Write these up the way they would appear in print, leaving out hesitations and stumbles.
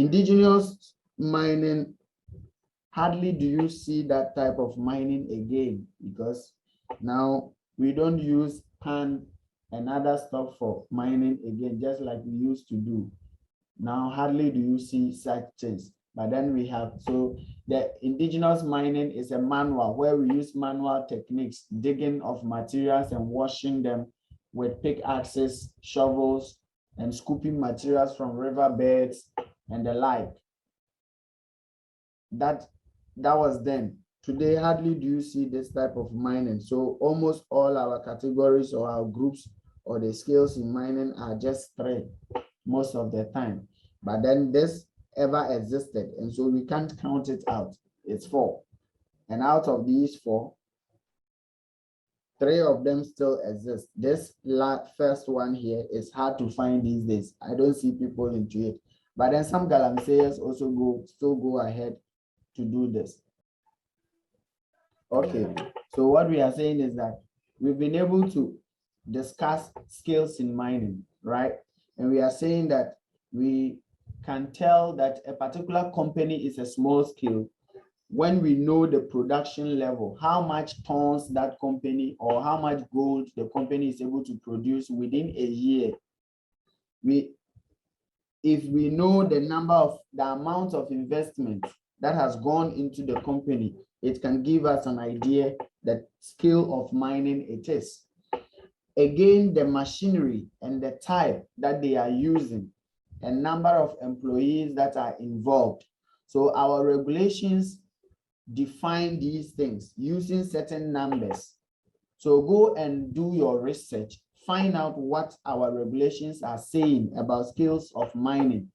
Indigenous mining, hardly do you see that type of mining again, because now we don't use pan and other stuff for mining again, just like we used to do. Now, hardly do you see such things. But then we have, so the indigenous mining is a manual where we use manual techniques, digging of materials and washing them with pickaxes, shovels, and scooping materials from riverbeds and the like. That was then. Today, hardly do you see this type of mining. So almost all our categories or our groups or the skills in mining are just 3 most of the time. But then this ever existed, and so we can't count it out. It's 4. And out of these 4, 3 of them still exist. This first one here is hard to find these days. I don't see people into it. But then some galamseyers also still go ahead to do this. Okay, so what we are saying is that we've been able to discuss skills in mining, right? And we are saying that we can tell that a particular company is a small scale when we know the production level, how much tons that company or how much gold the company is able to produce within a year. If we know the amount of investment that has gone into the company, it can give us an idea the scale of mining it is. Again, the machinery and the type that they are using, a number of employees that are involved. So our regulations define these things using certain numbers. So go and do your research, find out what our regulations are saying about skills of mining.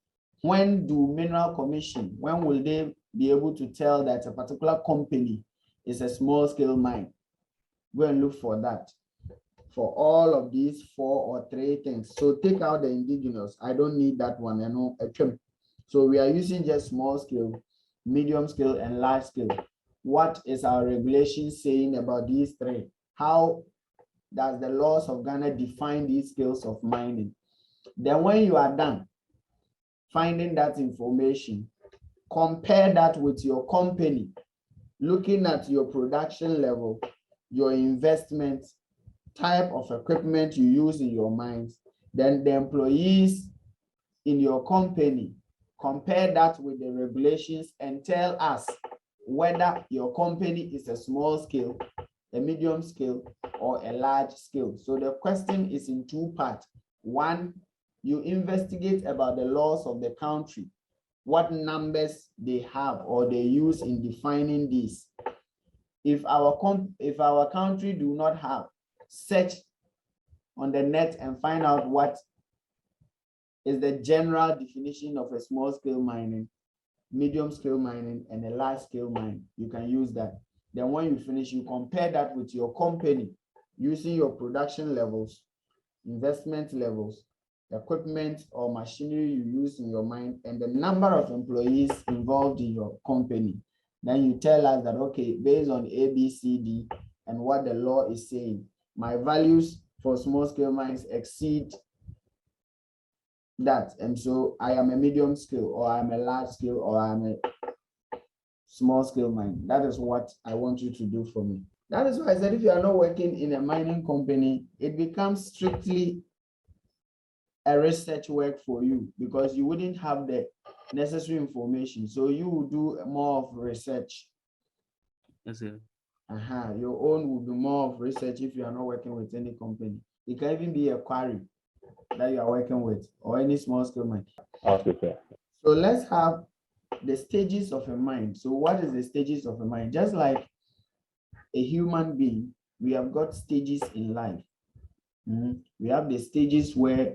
When do Mineral Commission, when will they be able to tell that a particular company is a small scale mine? Go and look for that. For all of these 4 or 3 things. So take out the indigenous. I don't need that one. I know. So we are using just small scale, medium scale, and large scale. What is our regulation saying about these 3? How does the laws of Ghana define these skills of mining? Then when you are done finding that information, compare that with your company, looking at your production level, your investment, type of equipment you use in your mines, then the employees in your company, compare that with the regulations and tell us whether your company is a small scale, a medium scale, or a large scale. So the question is in 2 parts. 1, you investigate about the laws of the country, what numbers they have or they use in defining these. If our country do not have, search on the net and find out what is the general definition of a small scale mining, medium scale mining, and a large scale mine. You can use that. Then when you finish, you compare that with your company using your production levels, investment levels, equipment or machinery you use in your mine, and the number of employees involved in your company. Then you tell us that, okay, based on A, B, C, D, and what the law is saying, my values for small scale mines exceed that. And so I am a medium scale, or I'm a large scale, or I'm a small scale mine. That is what I want you to do for me. That is why I said if you are not working in a mining company, it becomes strictly a research work for you, because you wouldn't have the necessary information. So you will do more of research. Yes, sir. Your own will be more of research if you are not working with any company. It can even be a quarry that you are working with, or any small scale mine. Okay, sir. So let's have the stages of a mine. So what is the stages of a mine? Just like a human being, we have got stages in life. We have the stages where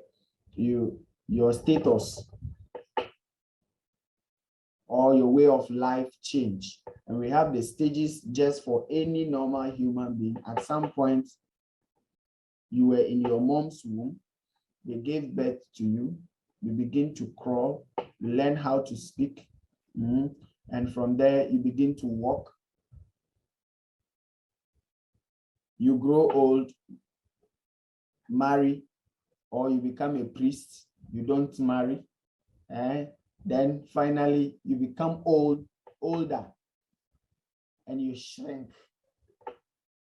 your status or your way of life change. And we have the stages just for any normal human being. At some point, you were in your mom's womb, they gave birth to you, you begin to crawl, you learn how to speak, and from there you begin to walk. You grow old, marry, or you become a priest, you don't marry, Then finally, you become older, and you shrink.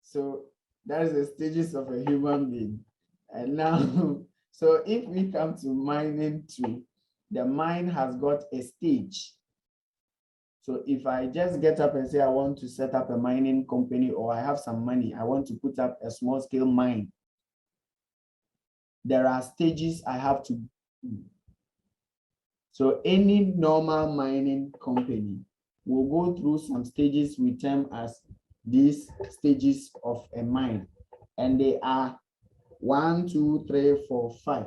So that is the stages of a human being. And now, so if we come to mining too, the mine has got a stage. So if I just get up and say I want to set up a mining company, or I have some money, I want to put up a small scale mine, there are stages I have to do. So any normal mining company will go through some stages we term as these stages of a mine. And they are 1, 2, 3, 4, 5.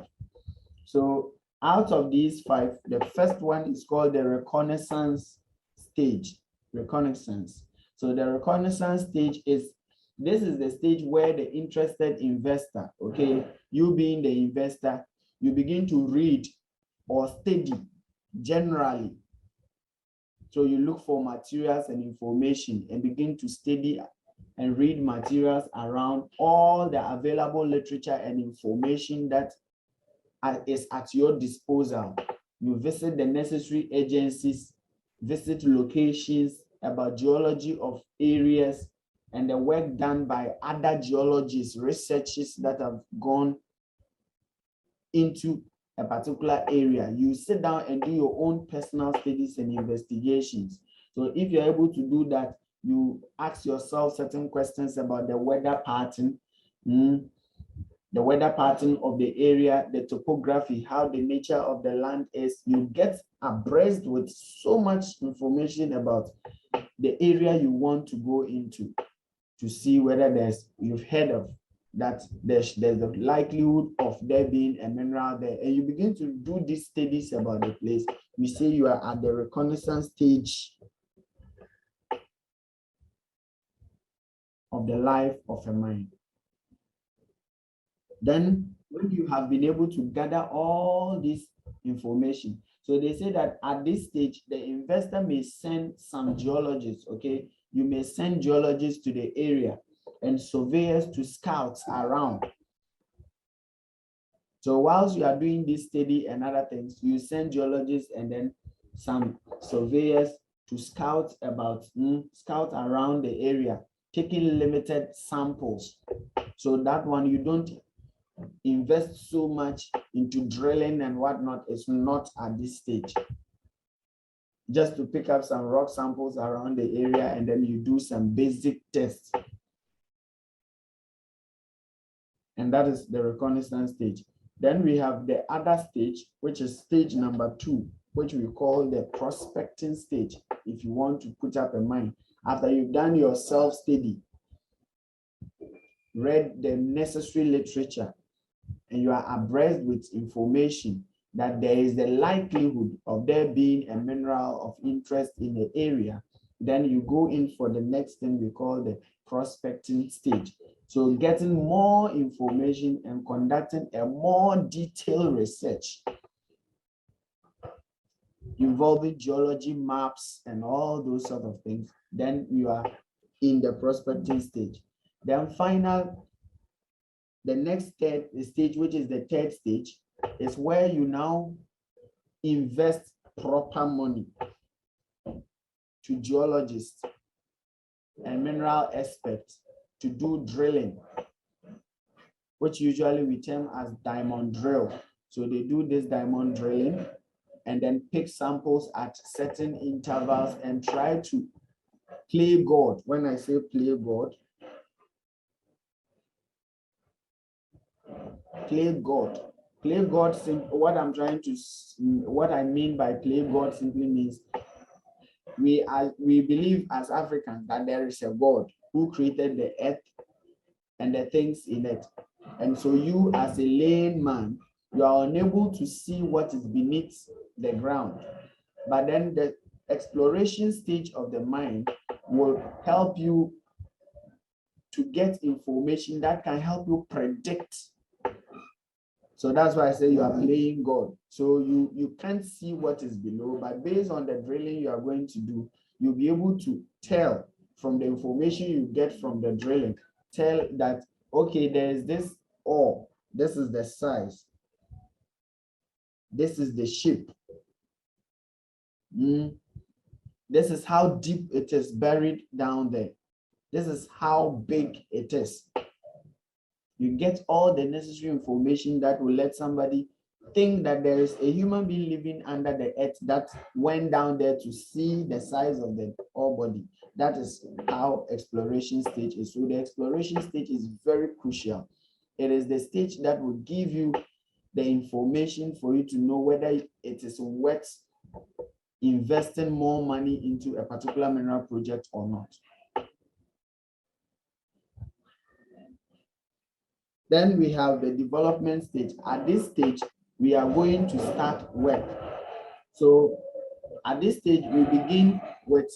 So out of these 5, the first one is called the reconnaissance stage. Reconnaissance. So the reconnaissance stage is, this is the stage where the interested investor, okay, you being the investor, you begin to read or study generally. So you look for materials and information and begin to study and read materials around all the available literature and information that is at your disposal. You visit the necessary agencies, visit locations about geology of areas and the work done by other geologists, researchers that have gone into a particular area. You sit down and do your own personal studies and investigations. So if you're able to do that, you ask yourself certain questions about the weather pattern, the weather pattern of the area, the topography, how the nature of the land is. You get abreast with so much information about the area you want to go into to see whether you've heard of that there's the likelihood of there being a mineral there, and you begin to do these studies about the place. We say you are at the reconnaissance stage of the life of a mine. Then when you have been able to gather all this information, so they say that at this stage, the investor may send some geologists, okay? You may send geologists to the area and surveyors to scouts around. So whilst you are doing this study and other things, you send geologists and then some surveyors to scout around the area, taking limited samples. So that one, you don't invest so much into drilling and whatnot. It's not at this stage. Just to pick up some rock samples around the area, and then you do some basic tests. And that is the reconnaissance stage. Then we have the other stage, which is stage number 2, which we call the prospecting stage. If you want to put up a mine, after you've done your self-study, read the necessary literature, and you are abreast with information that there is the likelihood of there being a mineral of interest in the area, then you go in for the next thing we call the prospecting stage. So getting more information and conducting a more detailed research involving geology maps and all those sort of things, then you are in the prospecting stage. Then the next stage, which is the third stage, is where you now invest proper money to geologists and mineral experts to do drilling, which usually we term as diamond drill. So they do this diamond drilling and then pick samples at certain intervals and try to play God. When I say play God, what I mean by play God simply means we believe as Africans that there is a God who created the earth and the things in it. And so you as a layman, you are unable to see what is beneath the ground. But then the exploration stage of the mind will help you to get information that can help you predict. So that's why I say you are playing God. So you can't see what is below, but based on the drilling you are going to do, you'll be able to tell from the information you get from the drilling, tell that, okay, there is this ore, this is the size, this is the shape, This is how deep it is buried down there. This is how big it is. You get all the necessary information that will let somebody think that there is a human being living under the earth that went down there to see the size of the ore body. That is how exploration stage is. So the exploration stage is very crucial. It is the stage that will give you the information for you to know whether it is worth investing more money into a particular mineral project or not. Then we have the development stage. At this stage, we are going to start work. So at this stage, we begin with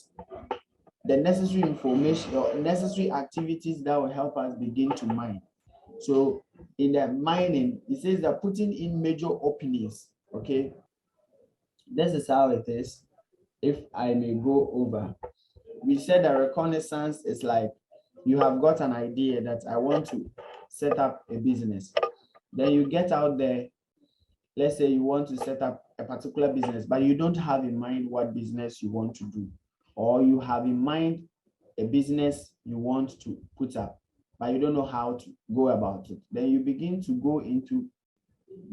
the necessary information or necessary activities that will help us begin to mine. So in the mining, it says that putting in major openings, okay? This is how it is. If I may go over, we said that reconnaissance is like you have got an idea that I want to set up a business. Then you get out there, let's say you want to set up a particular business, but you don't have in mind what business you want to do, or you have in mind a business you want to put up, but you don't know how to go about it. Then you begin to go into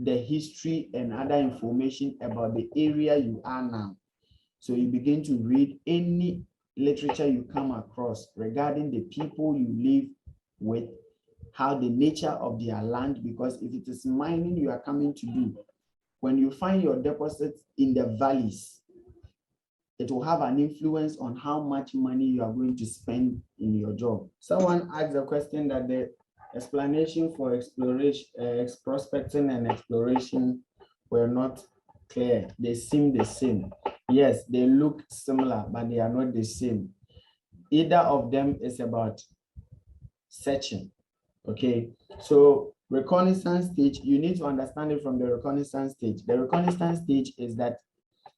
the history and other information about the area you are now. So you begin to read any literature you come across regarding the people you live with, how the nature of their land, because if it is mining you are coming to do, when you find your deposits in the valleys, it will have an influence on how much money you are going to spend in your job. Someone asked a question that the explanation for exploration, prospecting and exploration were not clear. They seem the same. Yes, they look similar, but they are not the same. Either of them is about searching. Okay, so reconnaissance stage, you need to understand it from the reconnaissance stage. The reconnaissance stage is that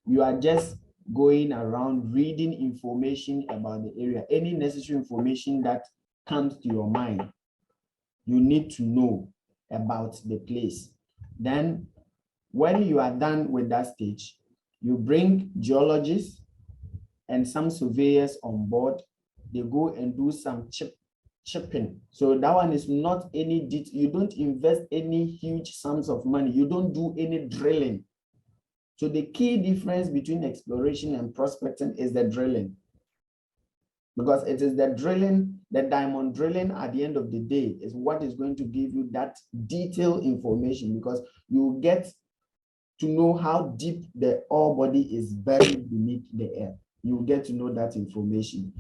you are just going around reading information about the area. Any necessary information that comes to your mind, you need to know about the place. Then when you are done with that stage, you bring geologists and some surveyors on board. They go and do some chipping. So that one is not any detail. You don't invest any huge sums of money. You don't do any drilling. So the key difference between exploration and prospecting is the drilling. Because it is the drilling, the diamond drilling at the end of the day is what is going to give you that detailed information, because you get to know how deep the ore body is buried beneath the earth. You will get to know that information.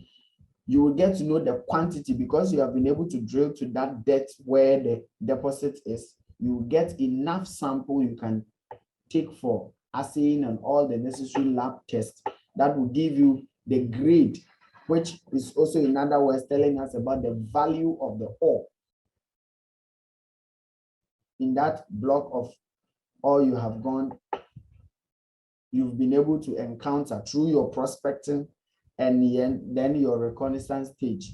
You will get to know the quantity, because you have been able to drill to that depth where the deposit is. You will get enough sample you can take for assaying and all the necessary lab tests that will give you the grade, which is also in other words telling us about the value of the ore in that block of ore you have you've been able to encounter through your prospecting and then your reconnaissance stage.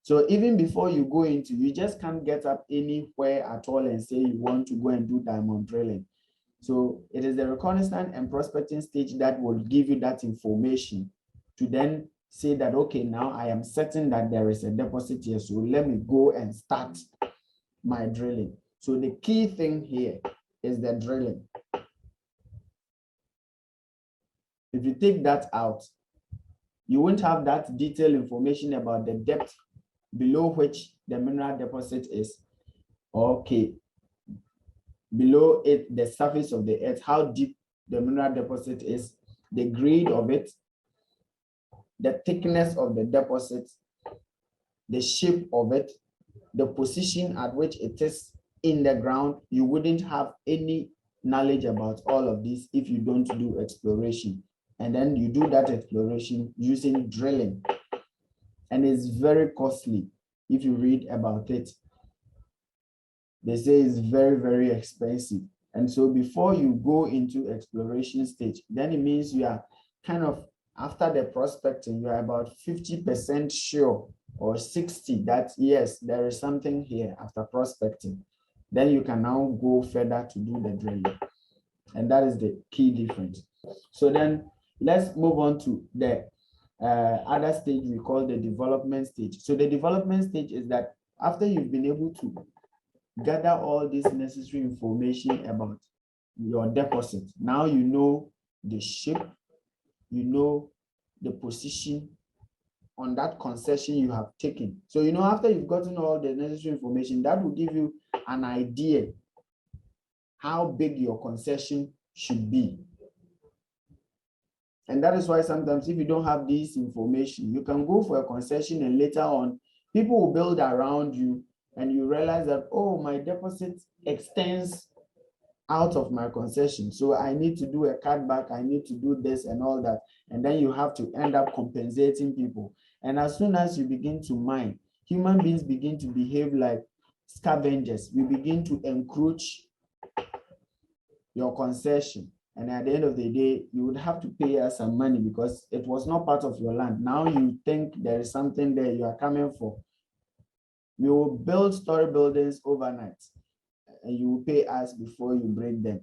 So even before you go into, you just can't get up anywhere at all and say you want to go and do diamond drilling. So it is the reconnaissance and prospecting stage that will give you that information to then say that, okay, now I am certain that there is a deposit here, so let me go and start my drilling. So the key thing here is the drilling. If you take that out, you won't have that detailed information about the depth below which the mineral deposit is. Okay, below it, the surface of the earth, how deep the mineral deposit is, the grade of it, the thickness of the deposit, the shape of it, the position at which it is in the ground. You wouldn't have any knowledge about all of this if you don't do exploration. And then you do that exploration using drilling. And it's very costly. If you read about it, they say it's very, very expensive. And so before you go into exploration stage, then it means you are kind of, after the prospecting, you are about 50% sure or 60 that yes, there is something here after prospecting. Then you can now go further to do the drilling. And that is the key difference. So then let's move on to the other stage we call the development stage. So the development stage is that after you've been able to gather all this necessary information about your deposit, now you know the shape, you know the position on that concession you have taken. So, you know, after you've gotten all the necessary information, that will give you an idea how big your concession should be. And that is why sometimes if you don't have this information, you can go for a concession and later on, people will build around you and you realize that, oh, my deposit extends out of my concession. So I need to do a cutback, I need to do this and all that. And then you have to end up compensating people. And as soon as you begin to mine, human beings begin to behave like scavengers. We begin to encroach your concession. And at the end of the day, you would have to pay us some money because it was not part of your land. Now you think there is something there you are coming for. We will build story buildings overnight and you will pay us before you break them.